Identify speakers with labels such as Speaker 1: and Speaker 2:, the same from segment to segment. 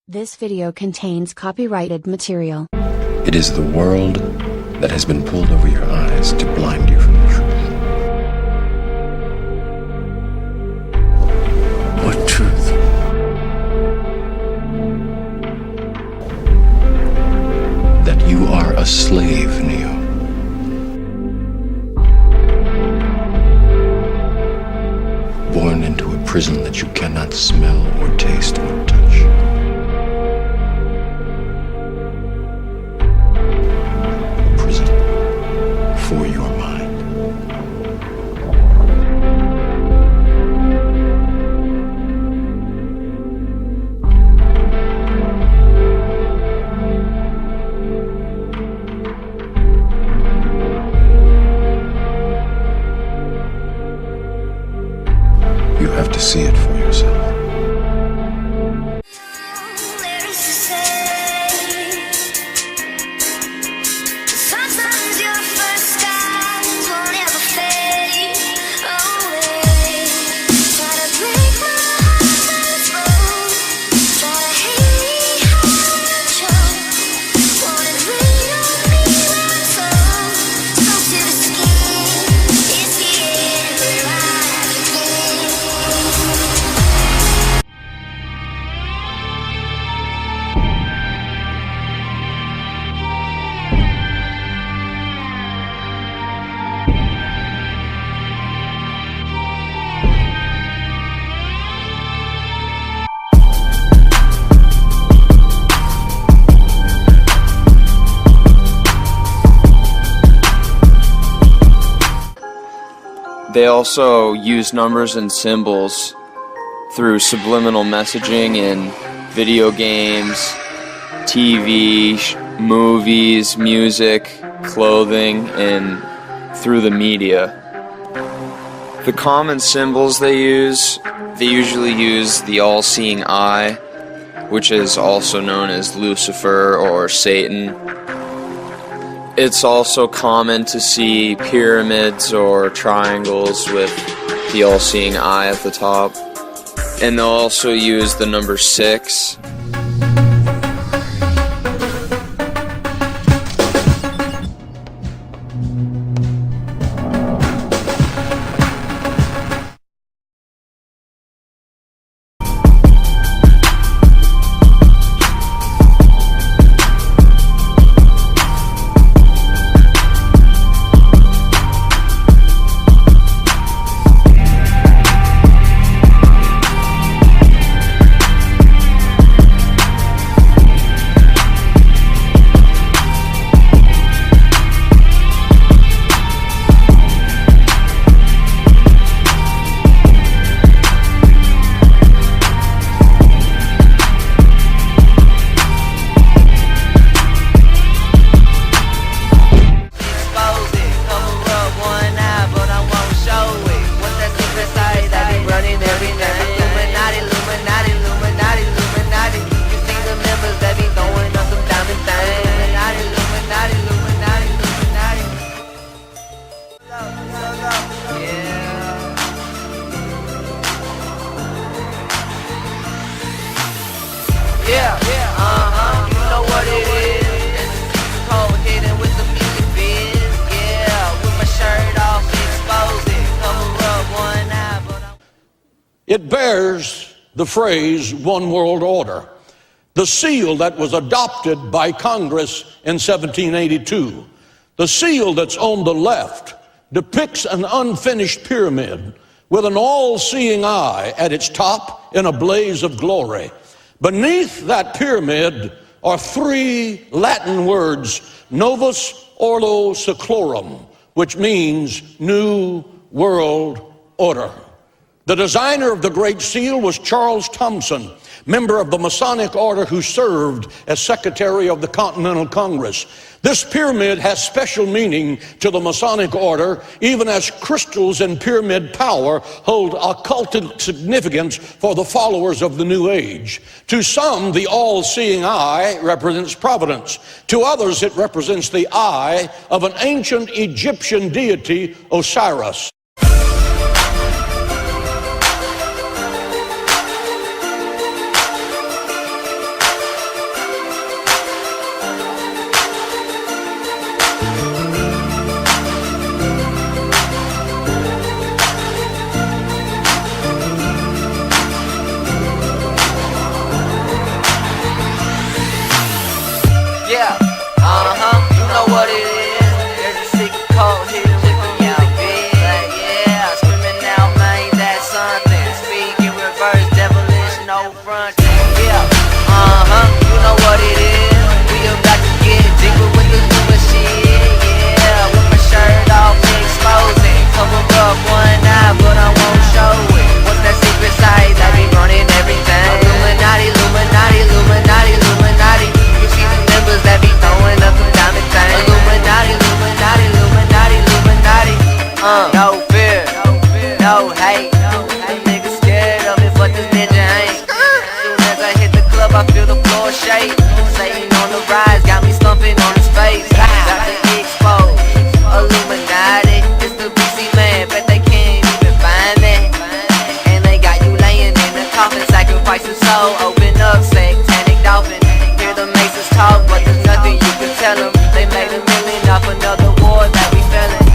Speaker 1: This video contains copyrighted material.
Speaker 2: It is the world that has been pulled over your eyes to blind you from the truth. What truth? That you are a slave, Neo. Born into a prison that you cannot smell or taste or touch. For your mind. You have to see it for yourself.
Speaker 3: They also use numbers and symbols through subliminal messaging in video games, TV, movies, music, clothing, and through the media. The common symbols they usually use the all-seeing eye, which is also known as Lucifer or Satan. It's also common to see pyramids or triangles with the all-seeing eye at the top. And they'll also use the number 6.
Speaker 4: It bears the phrase "one world order," the seal that was adopted by Congress in 1782. The seal that's on the left depicts an unfinished pyramid with an all-seeing eye at its top in a blaze of glory. Beneath that pyramid are 3 Latin words, Novus Ordo Seclorum, which means New World Order. The designer of the Great Seal was Charles Thomson, member of the Masonic Order who served as Secretary of the Continental Congress. This pyramid has special meaning to the Masonic Order, even as crystals and pyramid power hold occultic significance for the followers of the New Age. To some, the all-seeing eye represents providence. To others, it represents the eye of an ancient Egyptian deity, Osiris.
Speaker 5: front. Yeah, you know what it is. We about to get deeper with the new shit. Yeah, with my shirt off, exposing. Cover up one eye, but I won't show it. What's that secret site that be running everything? Illuminati, Illuminati, Illuminati, Illuminati. You see the members that be throwing up some diamond things. Illuminati, Illuminati, Illuminati, Illuminati. No fear, no hate. Them niggas scared of me, but this ninja ain't. Soon as I hit the club, I feel the floor shake. Satan on the rise, got me stumping on his face. Got the exposed, Illuminati. It's the BC man, but they can't even find me. And they got you laying in the coffin, sacrifice your soul. Open up, satanic dolphin. Hear the maces talk, but there's nothing you can tell them. They made $1 million off another war that we feeling.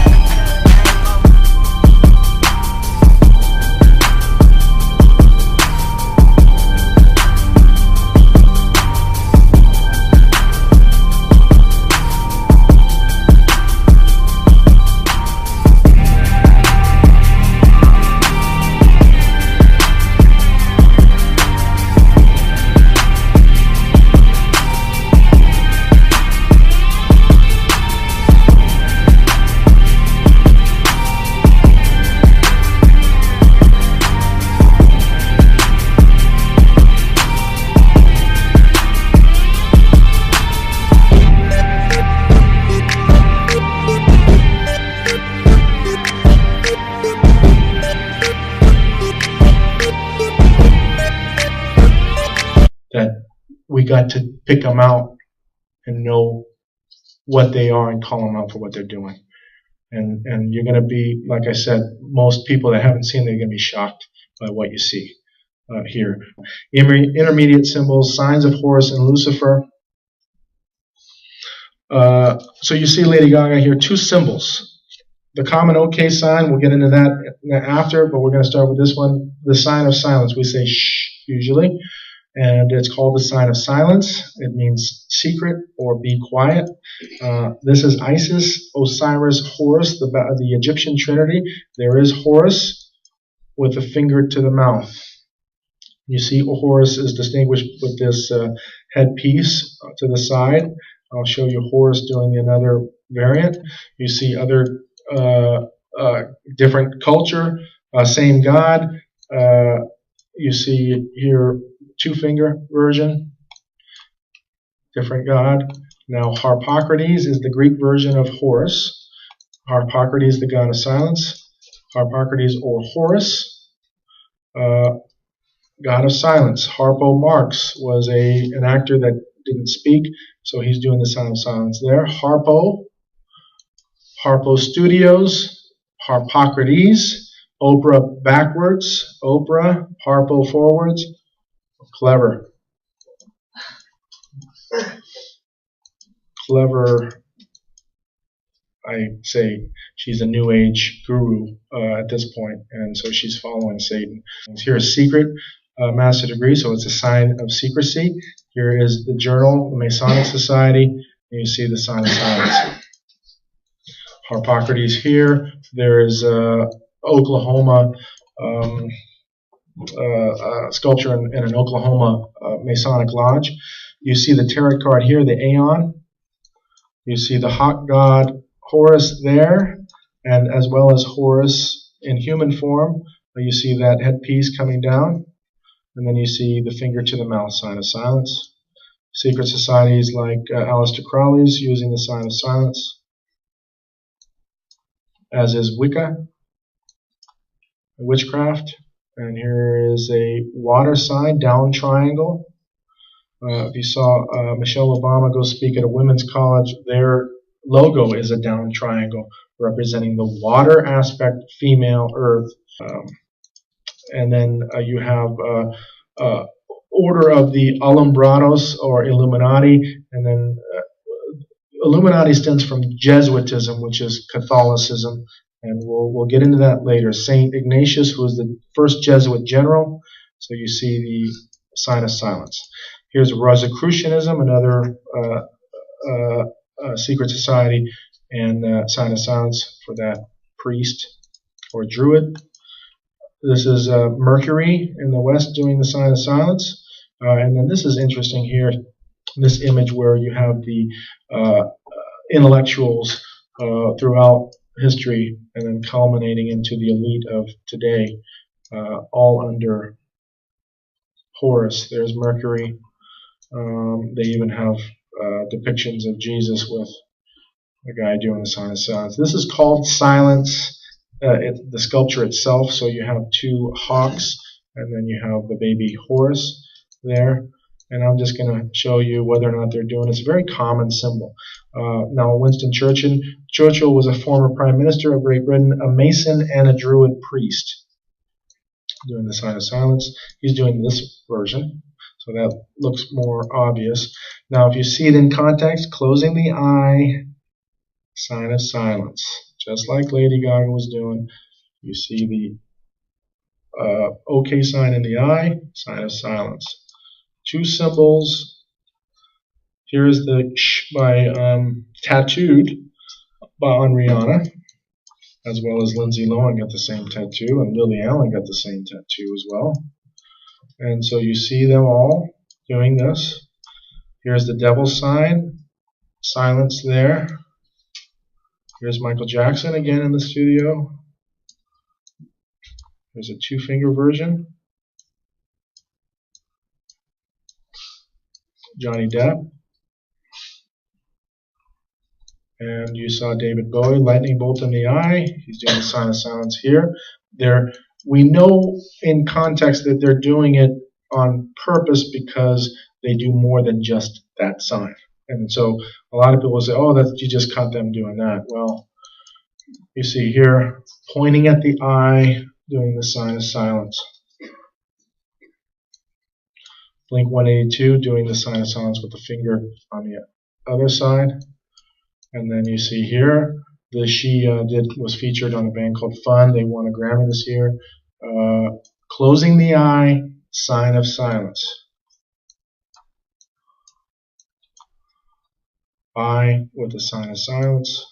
Speaker 6: That we got to pick them out and know what they are and call them out for what they're doing. And you're going to be, like I said, most people that haven't seen, they're going to be shocked by what you see here. Intermediate symbols, signs of Horus and Lucifer. So you see Lady Gaga here, 2 symbols. The common OK sign, we'll get into that after, but we're going to start with this one, the sign of silence. We say shh usually. And it's called the sign of silence. It means secret or be quiet. This is Isis, Osiris, Horus, the Egyptian trinity. There is Horus with a finger to the mouth. You see Horus is distinguished with this headpiece to the side. I'll show you Horus doing another variant. You see other different culture, same God. You see here 2-finger version, different god. Now Harpocrates is the Greek version of Horus. Harpocrates, the god of silence. Harpocrates or Horus, god of silence. Harpo Marx was an actor that didn't speak, so he's doing the sign of silence there. Harpo Studios, Harpocrates. Oprah backwards, Oprah, Harpo forwards. Clever, I say she's a new age guru at this point, and so she's following Satan. Here's secret, master degree, so it's a sign of secrecy. Here is the journal, the Masonic Society, and you see the sign of silence. Harpocrates here. There is Oklahoma sculpture in an Oklahoma Masonic lodge. You see the tarot card here, the Aeon. You see the hawk god Horus there, and as well as Horus in human form. You see that headpiece coming down, and then you see the finger to the mouth, sign of silence. Secret societies like Aleister Crowley's using the sign of silence, as is Wicca, witchcraft. And here is a water sign, down triangle. If you saw Michelle Obama go speak at a women's college, their logo is a down triangle representing the water aspect, female, earth. And then you have Order of the Alumbrados or Illuminati, and then Illuminati stems from Jesuitism, which is Catholicism. And we'll get into that later. Saint Ignatius, who was the first Jesuit general. So you see the sign of silence. Here's Rosicrucianism, another secret society, and sign of silence for that priest or druid. This is Mercury in the west doing the sign of silence. And then this is interesting here, this image where you have the intellectuals throughout history and then culminating into the elite of today, all under Horus. There's Mercury. They even have depictions of Jesus with the guy doing the sign of silence. This is called silence, the sculpture itself. So you have two hawks, and then you have the baby Horus there. And I'm just going to show you whether or not they're doing it. It's a very common symbol. Now, Winston Churchill was a former Prime Minister of Great Britain, a Mason, and a Druid priest. Doing the sign of silence. He's doing this version, so that looks more obvious. Now, if you see it in context, closing the eye, sign of silence. Just like Lady Gaga was doing. You see the OK sign in the eye, sign of silence. Two symbols. Here's the by tattooed on Rihanna, as well as Lindsay Lohan got the same tattoo, and Lily Allen got the same tattoo as well. And so you see them all doing this. Here's the devil's sign, silence there. Here's Michael Jackson again in the studio. There's a two-finger version. Johnny Depp. And you saw David Bowie, lightning bolt in the eye. He's doing the sign of silence here. We know in context that they're doing it on purpose because they do more than just that sign. And so a lot of people say, oh, you just caught them doing that. Well, you see here, pointing at the eye, doing the sign of silence. Blink 182, doing the sign of silence with the finger on the other side. And then you see here, she was featured on a band called Fun. They won a Grammy this year. Closing the eye, sign of silence. Eye with the sign of silence.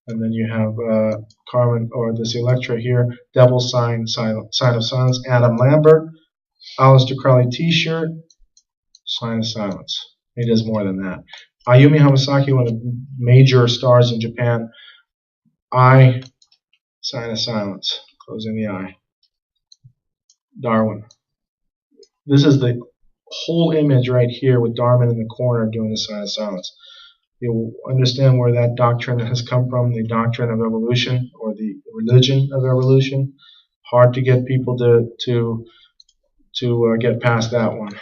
Speaker 6: And then you have Carmen, or this Electra here, devil sign, sign of silence. Adam Lambert, Aleister Crowley t-shirt, sign of silence. He does more than that. Ayumi Hamasaki, one of the major stars in Japan, eye, sign of silence, closing the eye. Darwin. This is the whole image right here with Darwin in the corner doing the sign of silence. You'll understand where that doctrine has come from, the doctrine of evolution, or the religion of evolution. Hard to get people to get past that one.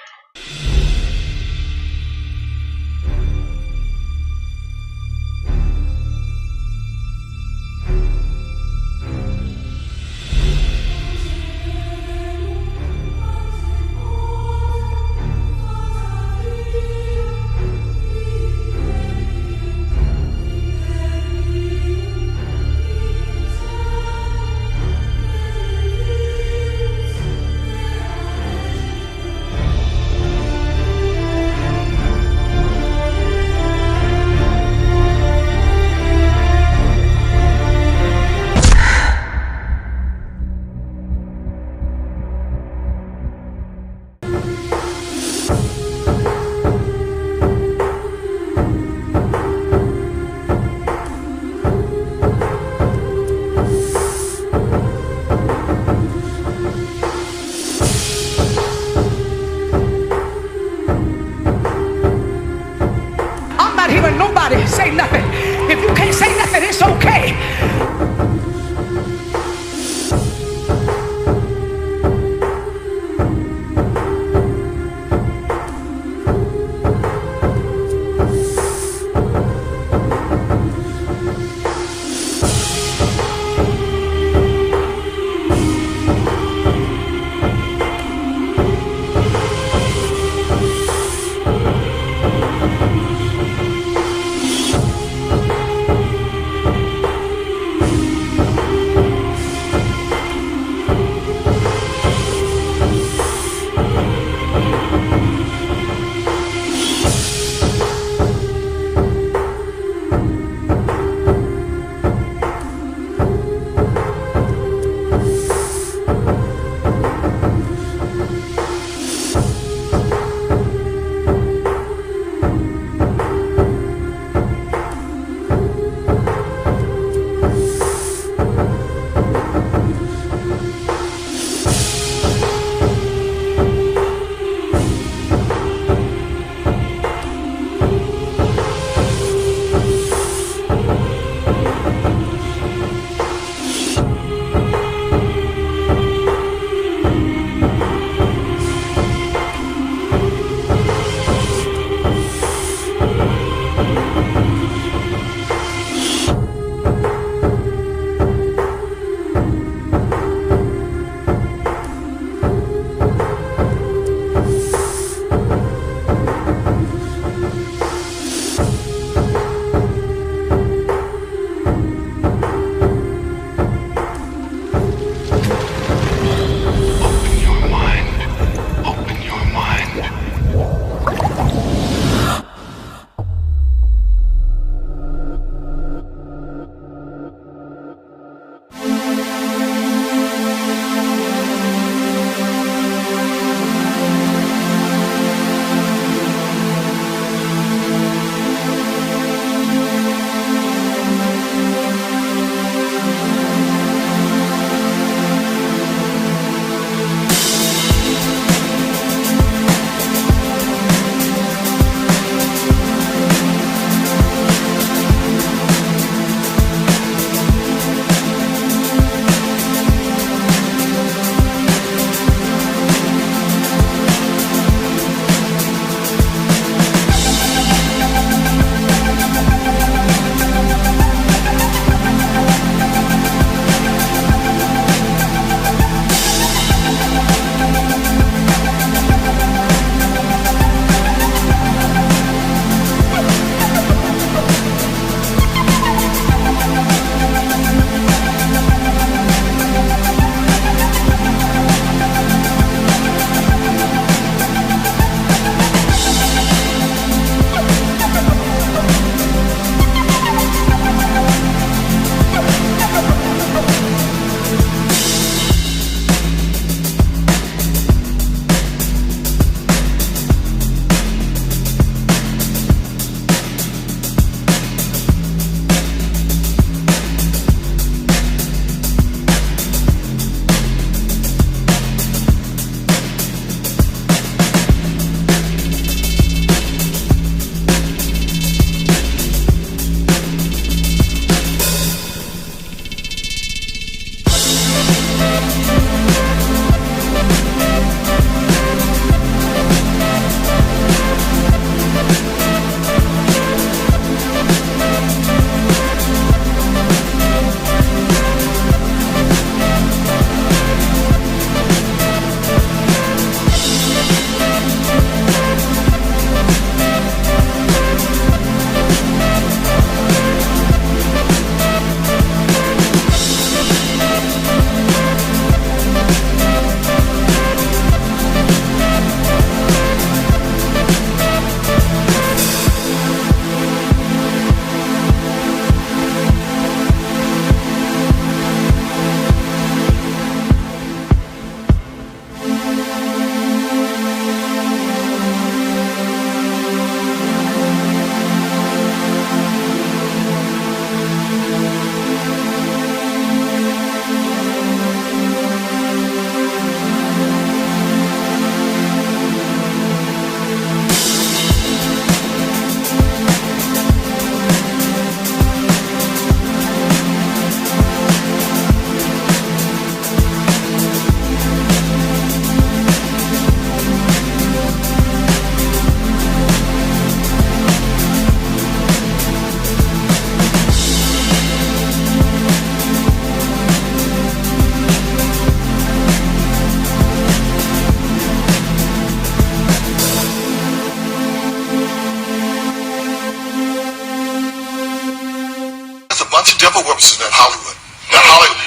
Speaker 7: services in Hollywood.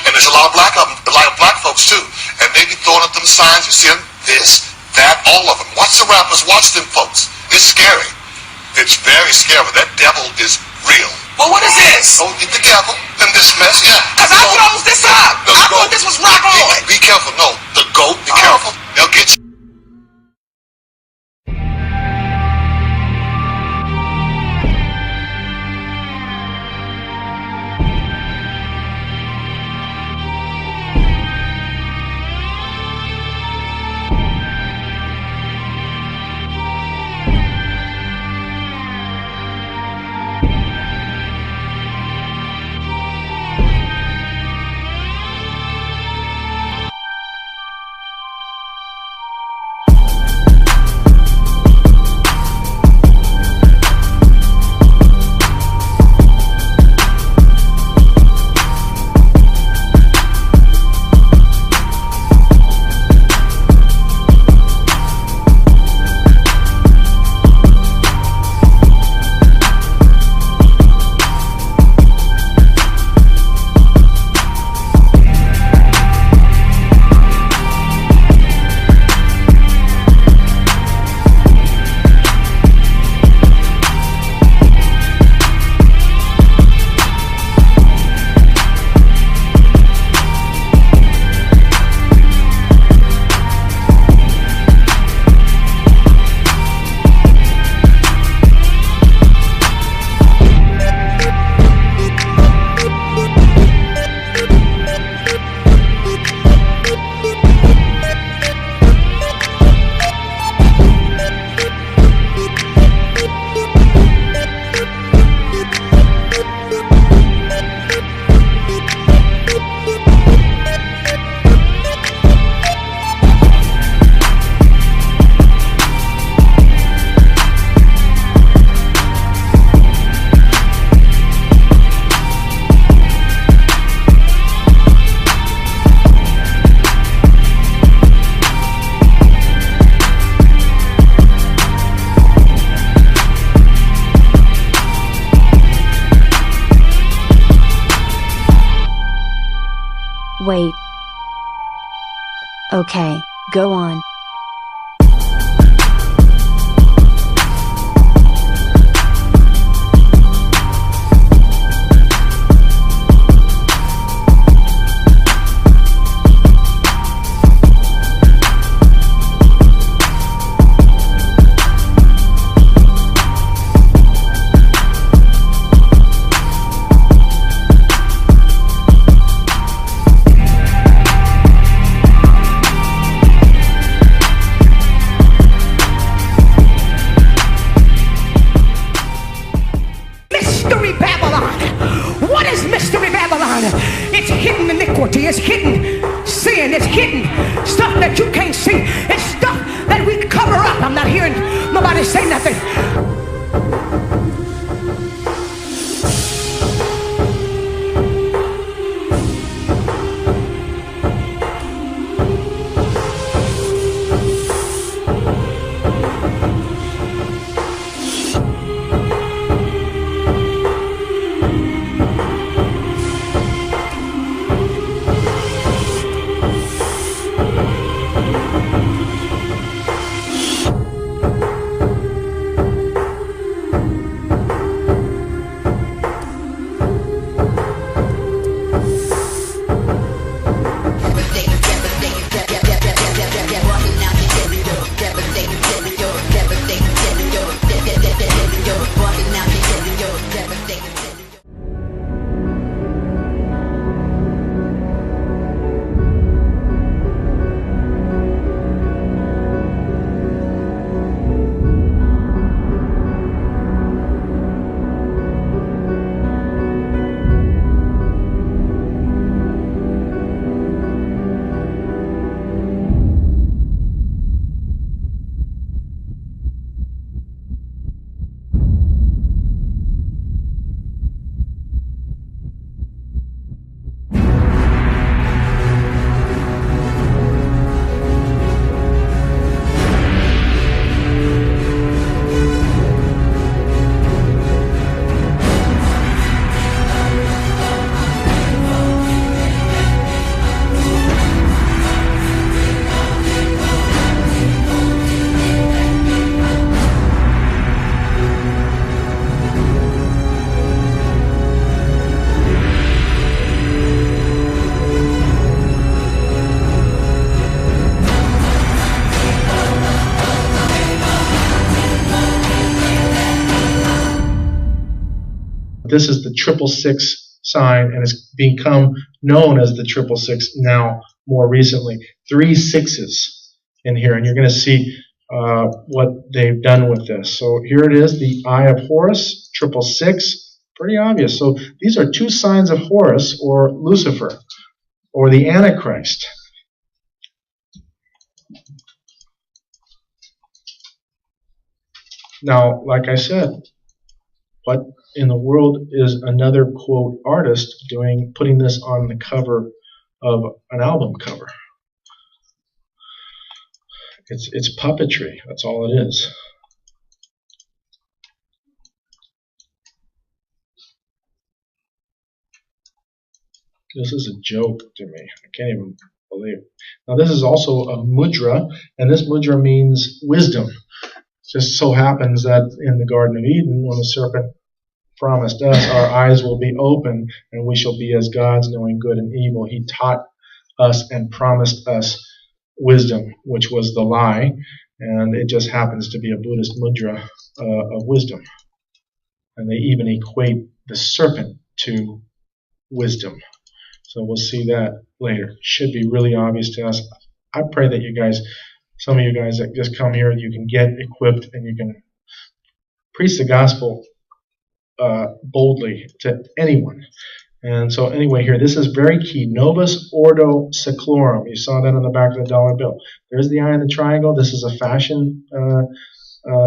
Speaker 7: And there's a lot of black folks too. And they be throwing up them signs, you see them, this, that, all of them. Watch the rappers, watch them folks. It's scary. It's very scary. That devil is real.
Speaker 8: Well, what is this?
Speaker 7: Oh, the devil in this mess, yeah.
Speaker 8: Because I froze this up. I thought this was rock on.
Speaker 7: Be careful. No, the goat, be careful. They'll get you.
Speaker 1: Wait. Okay, go on.
Speaker 8: It's hidden iniquity, it's hidden sin, it's hidden stuff that you can't see. It's stuff that we cover up. I'm not hearing nobody say nothing.
Speaker 6: this is the 666 sign, and it's become known as the 666 now more recently. 3 6s in here, and you're going to see what they've done with this. So here it is, the Eye of Horus, 666, pretty obvious. So these are 2 signs of Horus, or Lucifer, or the Antichrist. Now, like I said, what in the world is another, quote, artist putting this on the cover of an album cover? It's puppetry. That's all it is. This is a joke to me. I can't even believe it. Now, this is also a mudra, and this mudra means wisdom. It just so happens that in the Garden of Eden, when the serpent promised us our eyes will be open and we shall be as gods, knowing good and evil, he taught us and promised us wisdom, which was the lie, and it just happens to be a Buddhist mudra of wisdom. And they even equate the serpent to wisdom. So we'll see that later. Should be really obvious to us. I pray that you guys, some of you guys that just come here, you can get equipped and you can preach the gospel boldly to anyone. And so anyway, here, this is very key. Novus Ordo Seclorum. You saw that on the back of the dollar bill. There's the eye in the triangle. This is a fashion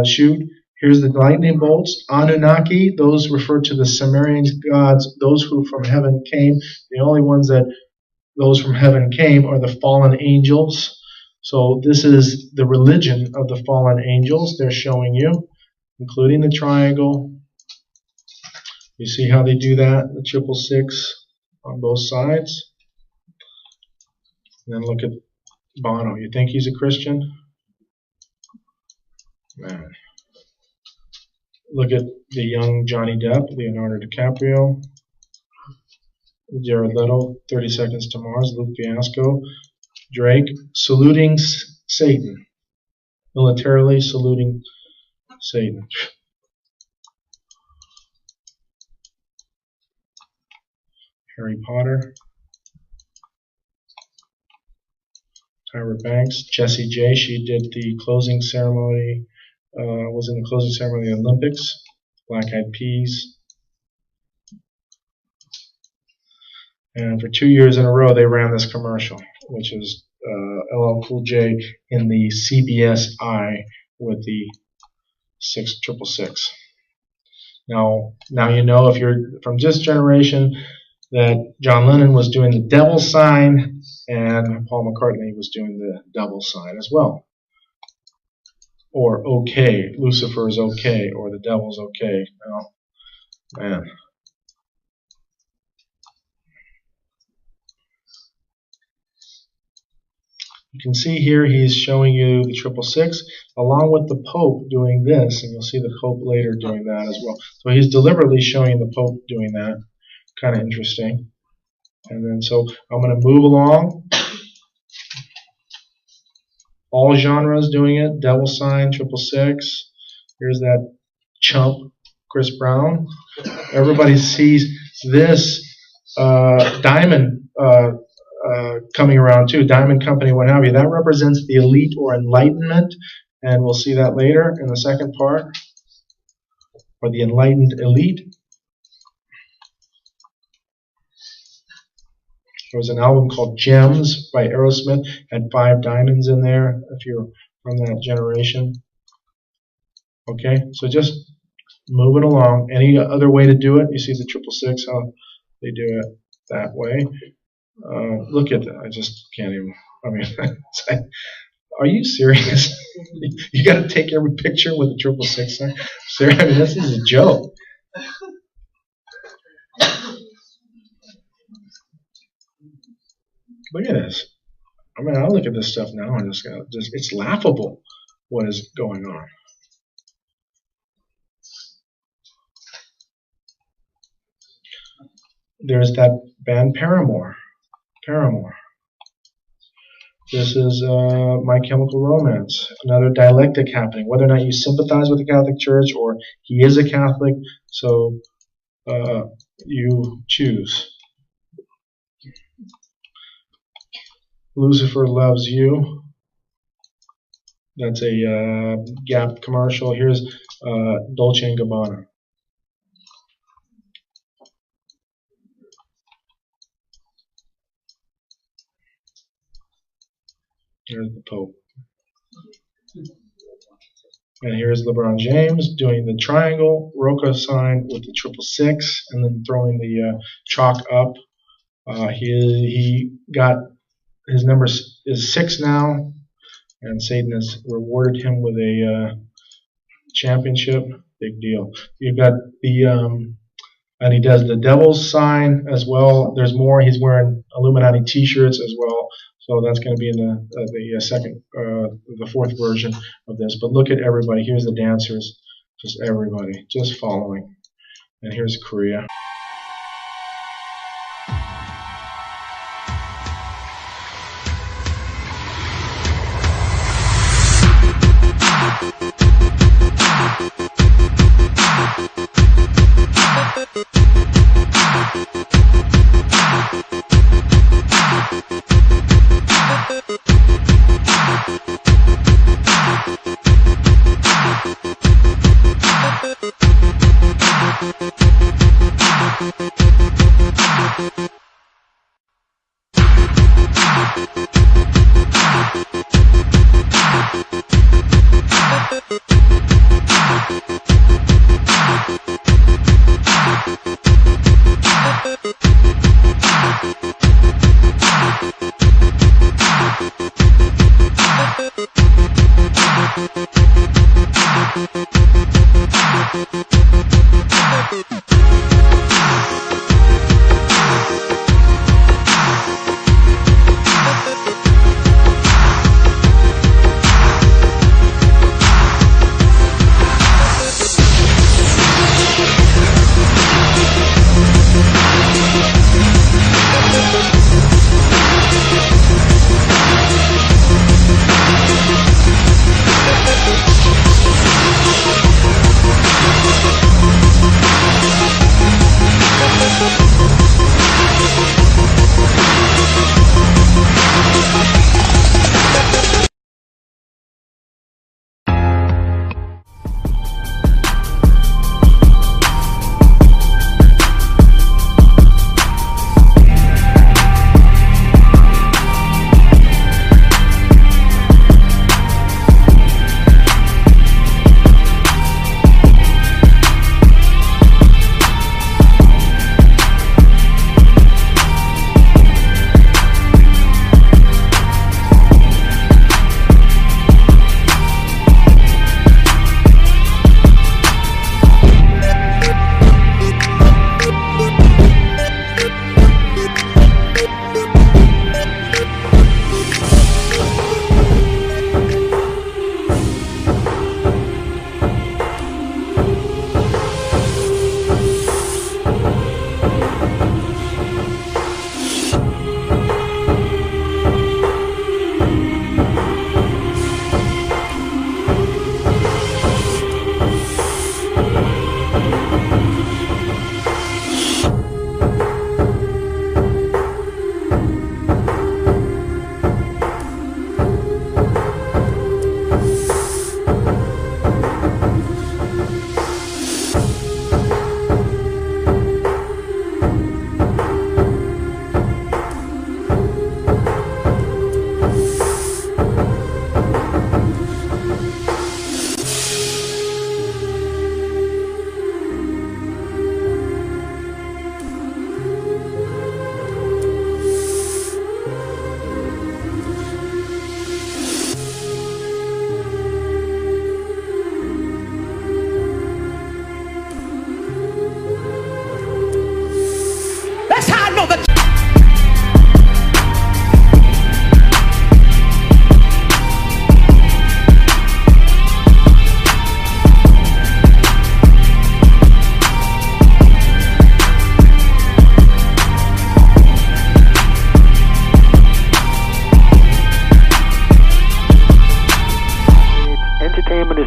Speaker 6: shoot. Here's the lightning bolts. Anunnaki, those refer to the Sumerian gods, those who from heaven came. The only ones that those from heaven came are the fallen angels. So this is the religion of the fallen angels they're showing you, including the triangle. You see how they do that, the 666 on both sides? And then look at Bono. You think he's a Christian? Man. Look at the young Johnny Depp, Leonardo DiCaprio, Jared Leto, 30 Seconds to Mars, Luke Fiasco, Drake, saluting Satan, militarily saluting Satan. Harry Potter, Tyra Banks, Jessie J. She did the closing ceremony. Was in the closing ceremony of the Olympics. Black Eyed Peas. And for 2 years in a row, they ran this commercial, which is LL Cool J in the CBS Eye with the 666. Now you know, if you're from this generation, that John Lennon was doing the devil sign and Paul McCartney was doing the devil sign as well. Or okay, Lucifer is okay, or the devil's okay. Well, man. You can see here he's showing you the 666 along with the Pope doing this, and you'll see the Pope later doing that as well. So he's deliberately showing the Pope doing that. Kind of interesting. And then so I'm going to move along. All genres doing it. Devil sign, 666. Here's that chump, Chris Brown. Everybody sees this diamond coming around too. Diamond Company, what have you. That represents the elite or enlightenment. And we'll see that later in the second part. Or the enlightened elite. There was an album called Gems by Aerosmith. Had 5 diamonds in there, if you're from that generation. Okay, so just move it along. Any other way to do it? You see the 666, how they do it that way. Look at that. I just can't even. I mean, are you serious? You got to take every picture with the 666 sign? Seriously, I mean, this is a joke. Look at this. I mean, I look at this stuff now and it's laughable what is going on. There's that band Paramore. This is My Chemical Romance. Another dialectic happening. Whether or not you sympathize with the Catholic Church or he is a Catholic. So you choose. Lucifer Loves You. That's a Gap commercial. Here's Dolce & Gabbana. Here's the Pope. And here's LeBron James doing the triangle, Roca sign with the 666, and then throwing the chalk up. He got, his number is 6 now, and Satan has rewarded him with a championship. Big deal. You've got the, and he does the devil's sign as well. There's more. He's wearing Illuminati t-shirts as well. So that's going to be in the fourth version of this. But look at everybody. Here's the dancers. Just everybody. Just following. And here's Korea.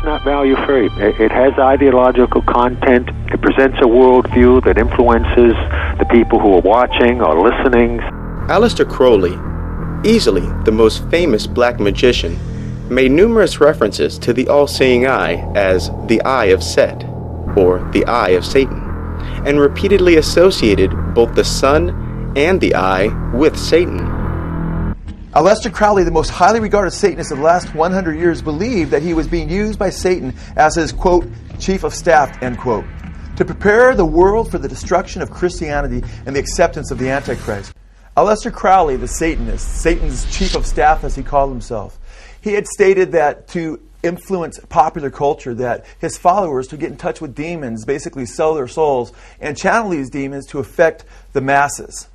Speaker 9: not value-free. It has ideological content. It presents a worldview that influences the people who are watching or listening.
Speaker 10: Aleister Crowley, easily the most famous black magician, made numerous references to the all-seeing eye as the Eye of Set, or the Eye of Satan, and repeatedly associated both the sun and the eye with Satan.
Speaker 11: Aleister Crowley, the most highly regarded Satanist of the last 100 years, believed that he was being used by Satan as his, quote, chief of staff, end quote, to prepare the world for the destruction of Christianity and the acceptance of the Antichrist. Aleister Crowley, the Satanist, Satan's chief of staff as he called himself, he had stated that to influence popular culture, that his followers to get in touch with demons, basically sell their souls, and channel these demons to affect the masses.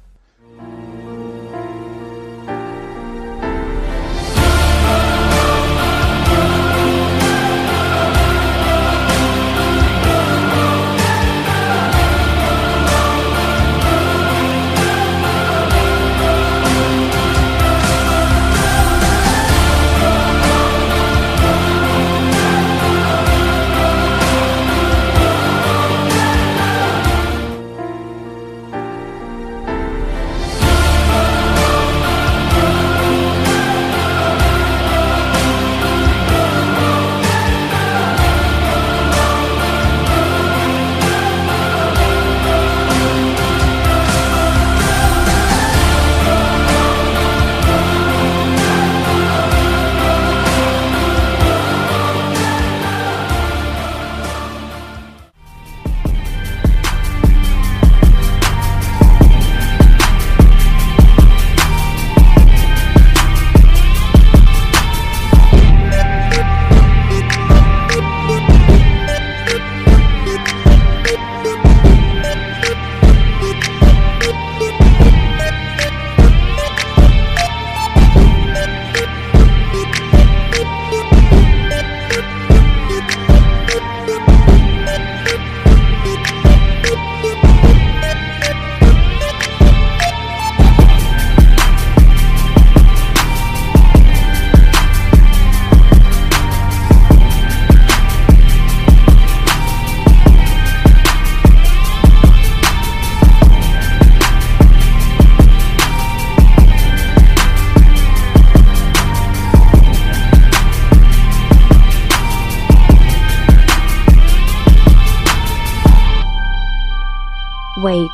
Speaker 1: Wait.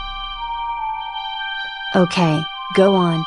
Speaker 1: Okay, go on.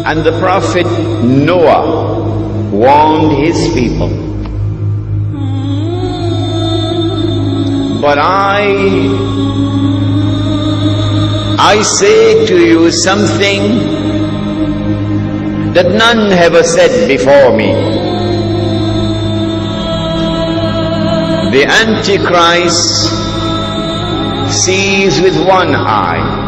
Speaker 12: and the prophet Noah warned his people. But I say to you something that none ever said before me. The Antichrist sees with one eye.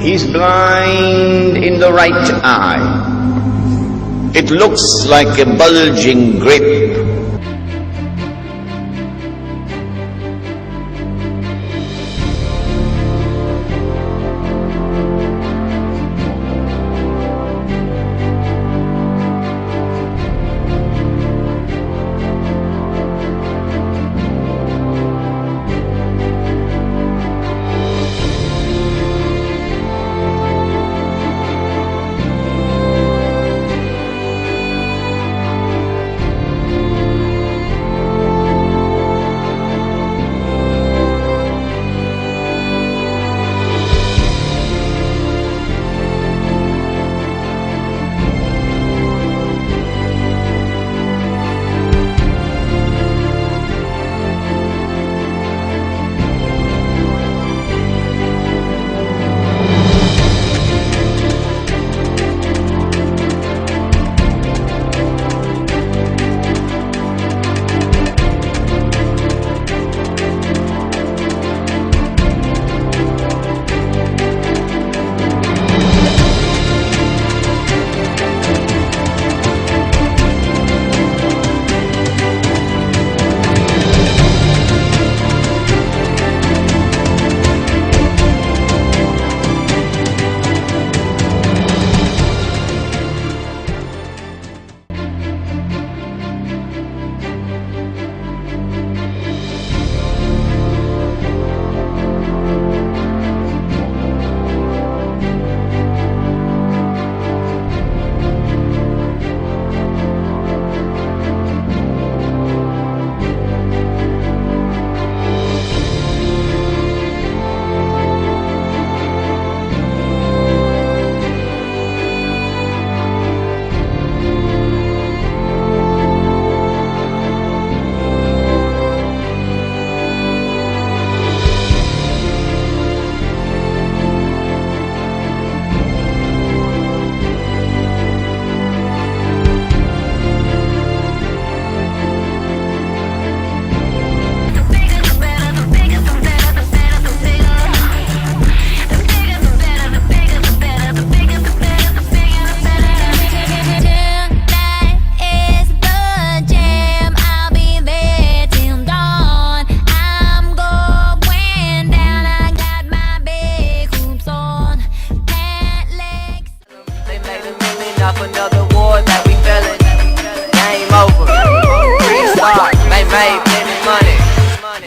Speaker 12: He's blind in the right eye. It looks like a bulging grape.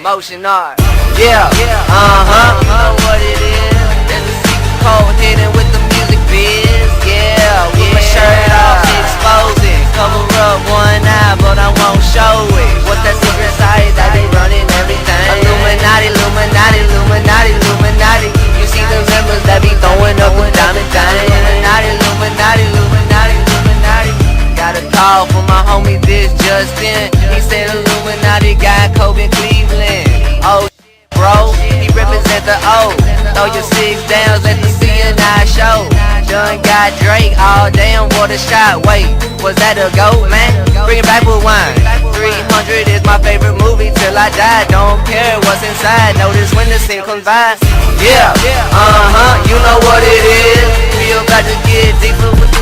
Speaker 5: Motion art, yeah, know what it is. There's a secret code hidden with the music biz, yeah. With my shirt off, exposing, cover up one eye, but I won't show it. What's that secret side that they running everything? Illuminati, Illuminati, Illuminati, Illuminati. You see the members that be throwing up the diamond thing. Illuminati, Illuminati, Illuminati, Illuminati. Got a call from my homie this just in. He said Illuminati got Kobe Cleveland. Oh bro, he represent the O. Throw your 6 downs, let the CNI show. Done got Drake, all damn, what a shot. Wait, was that a go, man? Bring it back with wine. 300 is my favorite movie till I die. Don't care what's inside, notice when the scene comes by. Yeah, you know what it is. We about to get deeper with the